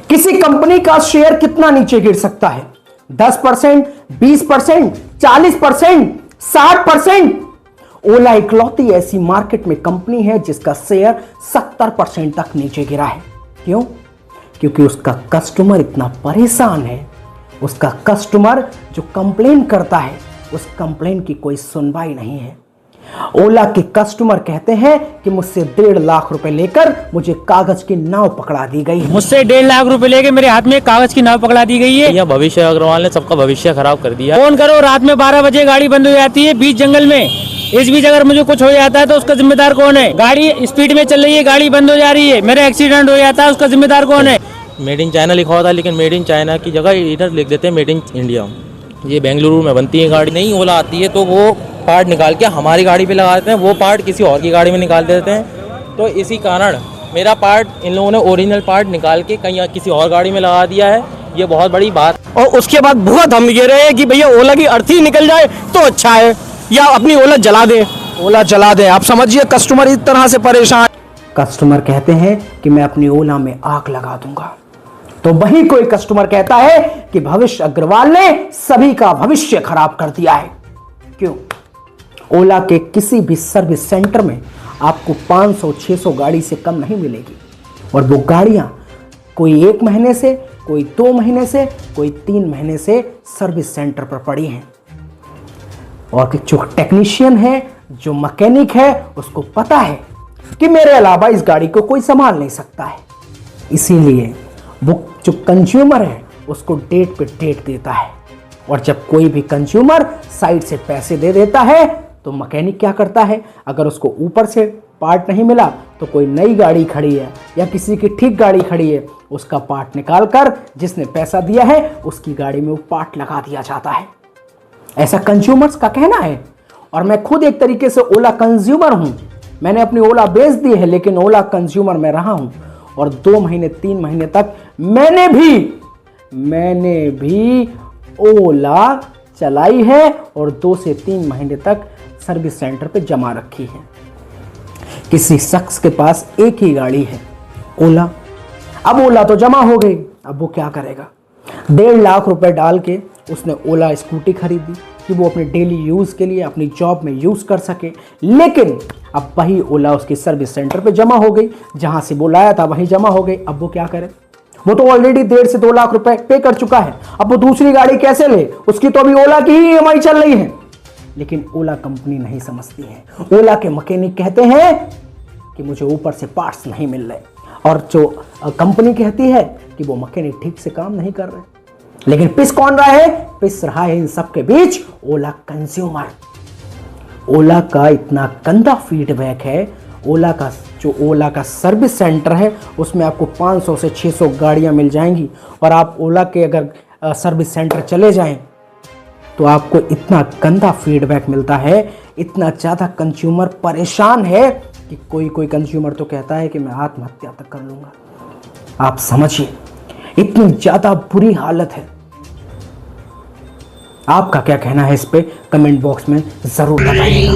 किसी कंपनी का शेयर कितना नीचे गिर सकता है? 10%, 20%, 40%, 60%। ओला इकलौती ऐसी मार्केट में कंपनी है जिसका शेयर 70% तक नीचे गिरा है। क्यों? क्योंकि उसका कस्टमर इतना परेशान है। उसका कस्टमर जो कंप्लेन करता है, उस कंप्लेन की कोई सुनवाई नहीं है। ओला के कस्टमर कहते हैं कि मुझसे 1.5 लाख रुपए लेकर मुझे कागज की नाव पकड़ा दी गई है। मुझसे 1.5 लाख रुपए लेके मेरे हाथ में कागज की नाव पकड़ा दी गई है। यह भविष्य अग्रवाल ने सबका भविष्य खराब कर दिया। फोन करो, रात में 12 बजे गाड़ी बंद हो जाती है बीच जंगल में। इस बीच अगर मुझे कुछ हो जाता है तो उसका जिम्मेदार कौन है? गाड़ी स्पीड में चल रही है, गाड़ी बंद हो जा रही है, मेरा एक्सीडेंट हो जाता है, उसका जिम्मेदार कौन है? मेड इन चाइना लिखा होता है, लेकिन मेड इन चाइना की जगह इधर लिख देते हैं मेड इन इंडिया। ये बेंगलुरु में बनती है गाड़ी। नहीं ओला आती है तो वो पार्ट निकाल के हमारी गाड़ी पे लगा देते हैं, वो पार्ट किसी और की गाड़ी में निकाल देते हैं। तो इसी कारण मेरा पार्ट इन लोगों ने ओरिजिनल पार्ट निकाल के कहीं किसी और गाड़ी में लगा दिया है। ये बहुत बड़ी बात। और उसके बाद बहुत हम ये रहे कि भैया ओला की अर्थी निकल जाए तो अच्छा है, या अपनी ओला जला दे। ओला जला दे। आप समझिए कस्टमर इस तरह से परेशान। कस्टमर कहते हैं कि मैं अपनी ओला में आग लगा दूंगा, तो वही कोई कस्टमर कहता है कि भविष्य अग्रवाल ने सभी का भविष्य खराब कर दिया है। क्यों? ओला के किसी भी सर्विस सेंटर में आपको 500-600 गाड़ी से कम नहीं मिलेगी, और वो गाड़ियां कोई 1 महीने से, कोई 2 महीने से, कोई 3 महीने से सर्विस सेंटर पर पड़ी हैं। और जो टेक्नीशियन है, जो मैकेनिक है, उसको पता है कि मेरे अलावा इस गाड़ी को कोई संभाल नहीं सकता है। इसीलिए वो जो कंज्यूमर है उसको डेट पे डेट देता है, और जब कोई भी कंज्यूमर साइड से पैसे दे देता है तो मैकेनिक क्या करता है? अगर उसको ऊपर से पार्ट नहीं मिला तो कोई नई गाड़ी खड़ी है या किसी की ठीक गाड़ी खड़ी है, उसका पार्ट निकालकर जिसने पैसा दिया है उसकी गाड़ी में वो पार्ट लगा दिया जाता है। ऐसा कंज्यूमर्स का कहना है, और मैं खुद एक तरीके से ओला कंज्यूमर हूं। मैंने अपनी ओला बेच दी है, लेकिन ओला कंज्यूमर मैं रहा हूं, और 2 महीने 3 महीने तक मैंने भी ओला चलाई है, और 2 से 3 महीने तक सर्विस सेंटर पे जमा रखी है। किसी शख्स के पास एक ही गाड़ी है, ओला। अब ओला तो जमा हो गई, अब वो क्या करेगा? 1.5 लाख रुपए डाल के उसने ओला स्कूटी खरीदी कि वो अपने डेली यूज़ के लिए, अपनी जॉब में यूज़ कर सके। लेकिन अब वही ओला उसकी सर्विस सेंटर पे जमा हो गई, जहां से वो लाया था वहीं जमा हो गई। अब वो क्या करे? वो तो ऑलरेडी 1.5 से 2 लाख रुपए पे कर चुका है। अब वो दूसरी गाड़ी कैसे ले? उसकी तो अभी ओला की ही EMI चल रही है। लेकिन ओला कंपनी नहीं समझती है। ओला के मैकेनिक कहते हैं कि मुझे ऊपर से पार्ट्स नहीं मिल रहे, और जो कंपनी कहती है कि वो मैकेनिक ठीक से काम नहीं कर रहे। लेकिन पिस कौन रहा है? पिस रहा है इन सब के बीच ओला कंज्यूमर। ओला का इतना गंदा फीडबैक है। ओला का सर्विस सेंटर है, उसमें आपको 500 से 600 गाड़ियां मिल जाएंगी, और आप ओला के अगर सर्विस सेंटर चले जाएं तो आपको इतना गंदा फीडबैक मिलता है, इतना ज़्यादा कंज्यूमर परेशान है कि कोई कंज्यूमर तो कहता है कि मैं आत्महत्या तक कर लूँगा। आप समझिए, इतनी ज़्यादा बुरी हालत है। आपका क्या कहना है इस पे? कमेंट बॉक्स में ज़रूर बताइएगा।